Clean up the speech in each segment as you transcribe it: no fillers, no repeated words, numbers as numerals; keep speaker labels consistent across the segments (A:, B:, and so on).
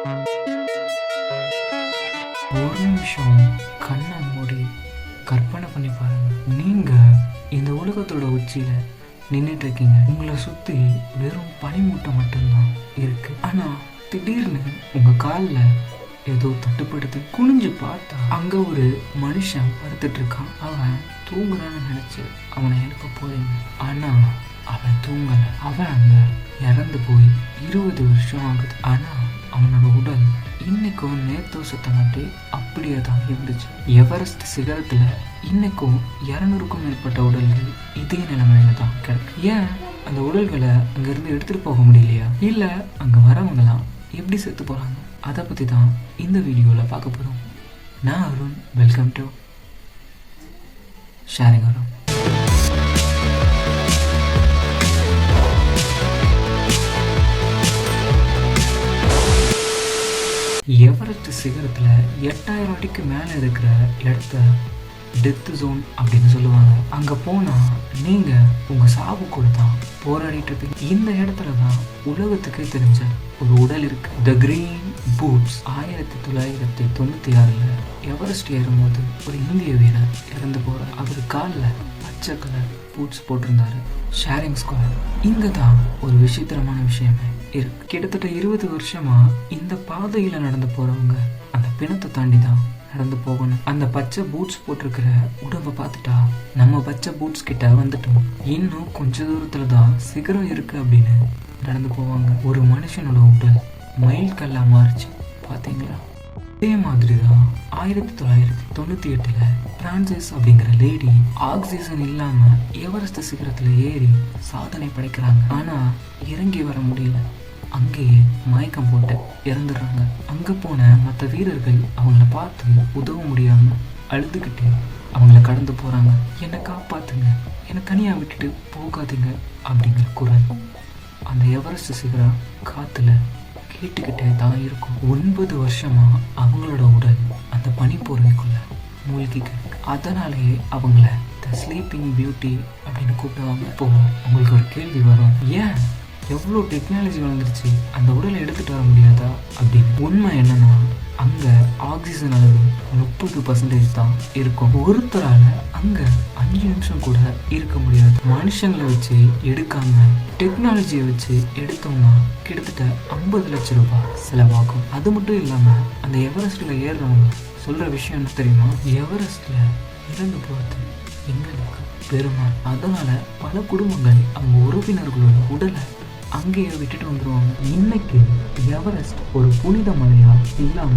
A: ஒரு நிமிஷம் கண்ணை மூடி கற்பனை பண்ணி பாருங்க. நீங்க இந்த உலகத்தோட உச்சியில நின்றுட்டு இருக்கீங்க. உங்களை சுத்தி வெறும் பனிமூட்டம் மட்டும்தான் இருக்கு. ஆனா திடீர்னு உங்க காலில் ஏதோ தட்டுப்படுது. குனிஞ்சு பார்த்தா அங்க ஒரு மனுஷன் படுத்துட்டு இருக்கான். அவன் தூங்குறான்னு நினைச்சு அவனை எழுப்ப போறீங்க. ஆனா அவன் தூங்கல. அவன் அங்க இறந்து போய் 20 வருஷம் ஆகுது. ஆனா அவனோட உடல் இன்னைக்கும் நேத்தோ சுத்தமாட்டி அப்படியே தான் இருந்துச்சு. எவரெஸ்ட் சிகரத்துல இன்னைக்கும் 200க்கும் மேற்பட்ட உடல்கள் இதே நிலைமையில தான் கிடக்கு. ஏன் அந்த உடல்களை அங்க இருந்து எடுத்துட்டு போக முடியலையா? இல்ல அங்க வரவங்களாம் எப்படி செத்து போறாங்க? அதை பத்தி தான் இந்த வீடியோல பார்க்க போறோம். நான் Arun. Welcome to sharing Arun. Everest சிகரத்துல 8000 அடிக்கு மேல இருக்கிற இடத்த டெத் ஜோன் அப்படின்னு சொல்லுவாங்க. அங்க போனா நீங்க உங்க சாவு கூட தான் போராடிட்டு இருப்பீங்க. இந்த இடத்துல தான் உலகத்துக்கே தெரிஞ்ச ஒரு உடல் இருக்கு. The green boots. 1996 எவரெஸ்ட் ஏறும்போது ஒரு இந்திய வீரர் இறந்து போறார். அவர் காலில் பச்சை கலர் பூட்ஸ் போட்டிருந்தாரு. Sharing square. இங்க தான் ஒரு விசித்திரமான விஷயமே இருக்கு. கிட்டத்தட்ட 20 வருஷமா இந்த பாதையில நடந்து போறவங்க அந்த பிணத்தை தாண்டி தான் நடந்து போகணும். அந்த பச்சை பூட்ஸ் போட்டிருக்கிற உடம்பை பார்த்துட்டா நம்ம பச்சை பூட்ஸ் கிட்ட வந்துட்டோம், இன்னும் கொஞ்ச தூரத்துல தான் சிகரம் இருக்கு அப்படின்னு நடந்து போவாங்க. ஒரு மனுஷனோட உடல் மயில் கல்லா மாறிச்சு. பாத்தீங்களா? அதே மாதிரிதான் 1998 பிரான்சிஸ் அப்படிங்கிற லேடி ஆக்சிஜன் இல்லாம எவரெஸ்ட் சிகரத்துல ஏறி சாதனை படைக்கிறாங்க. ஆனா இறங்கி வர முடியல. அங்கேயே மயக்கம் போட்டு இறந்துடுறாங்க. அங்க போன மற்ற வீரர்கள் அவங்கள பார்த்து உதவ முடியாம அழுதுகிட்டு அவங்கள கடந்து போறாங்க. என்னை காப்பாத்துங்க, என்னை தனியா விட்டுட்டு போகாதீங்க அப்படிங்கிற குரல் அந்த எவரெஸ்ட் சிகரம் காத்துல கேட்டுக்கிட்டே தான் இருக்கும். 9 வருஷமா அவங்களோட உடல் அந்த பனிப்போர்வைக்குள்ள மூழ்கிக்கு. அதனாலேயே அவங்கள த ஸ்லீப்பிங் பியூட்டி அப்படின்னு கூப்பிடுவாங்க. இப்போ உங்களுக்கு ஒரு கேள்வி வரும், ஏன் எவ்வளோ டெக்னாலஜி வளர்ந்துருச்சு அந்த உடலை எடுத்துட்டு வர முடியாதா அப்படின்னு. உண்மை என்னன்னா அங்க ஆக்சிஜன் அளவு 30% தான் இருக்கும். ஒருத்தரால அங்க 5 நிமிஷம் கூட இருக்க முடியாது. மனுஷங்களை வச்சு எடுக்காம டெக்னாலஜியை வச்சு எடுத்தோம்னா கிட்டத்தட்ட 50 லட்சம் ரூபாய் செலவாகும். அது மட்டும் இல்லாம அந்த எவரெஸ்ட்ல ஏறுறவங்க சொல்ற விஷயம் என்ன தெரியுமா? எவரெஸ்ட்ல இறந்து போறது எங்களுக்கு பெருமை. அதனால பல குடும்பங்கள் அவங்க உறவினர்களோட உடலை அங்கேயே விட்டுட்டு வந்துடுவாங்க. இன்னைக்கு எவரெஸ்ட் ஒரு புனித மலையா இல்லாம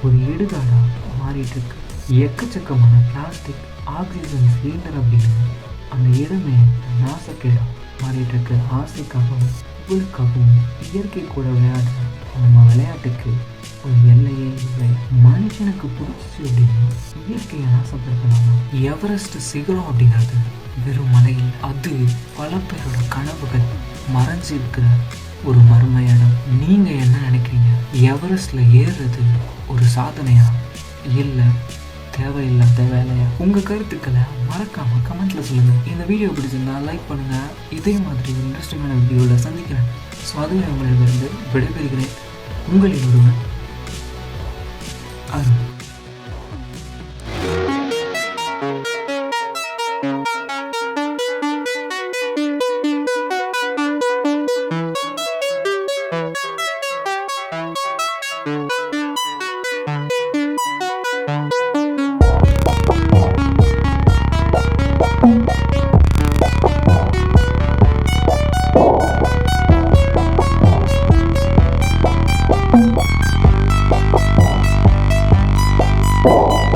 A: ஒரு இடுகாடா மாறிட்டு இருக்கு. எக்கச்சக்கமான பிளாஸ்டிக், ஆக்சிஜன் சிலிண்டர் அப்படின்னு அந்த இடமே நாசக்கேடா மாறிட்டு இருக்கு. ஆசைக்காகவும் புகழுக்காகவும் இயற்கை கூட விளையாடுற நம்ம விளையாட்டுக்கு ஒரு எல்லையே இல்லை. மனுஷனுக்கு பிடிச்சி அப்படின்னு இயற்கையை நாசப்படுத்தலாமா? எவரெஸ்ட் சிகரம் அப்படிங்கிறது வெறும் மலையில், அது பல பேரோட கனவுகள் மறைஞ்சு இருக்கிற ஒரு மர்ம இடம். நீங்க என்ன நினைக்கிறீங்க? எவரெஸ்ட்ல ஏறுறது ஒரு சாதனையா இல்லை தேவையில்லாத வேலையா? உங்க கருத்துக்களை மறக்காம கமெண்ட்ல சொல்லுங்க. இந்த வீடியோ பிடிச்சிருந்தா லைக் பண்ணுங்க. இதே மாதிரி இன்ட்ரெஸ்டிங்கான வீடியோல சந்திக்கிறேன். ஸோ அதுவே உங்களிடமிருந்து விடைபெறுகிறேன். உங்களில் ஒருவன் அருண்.
B: Oh.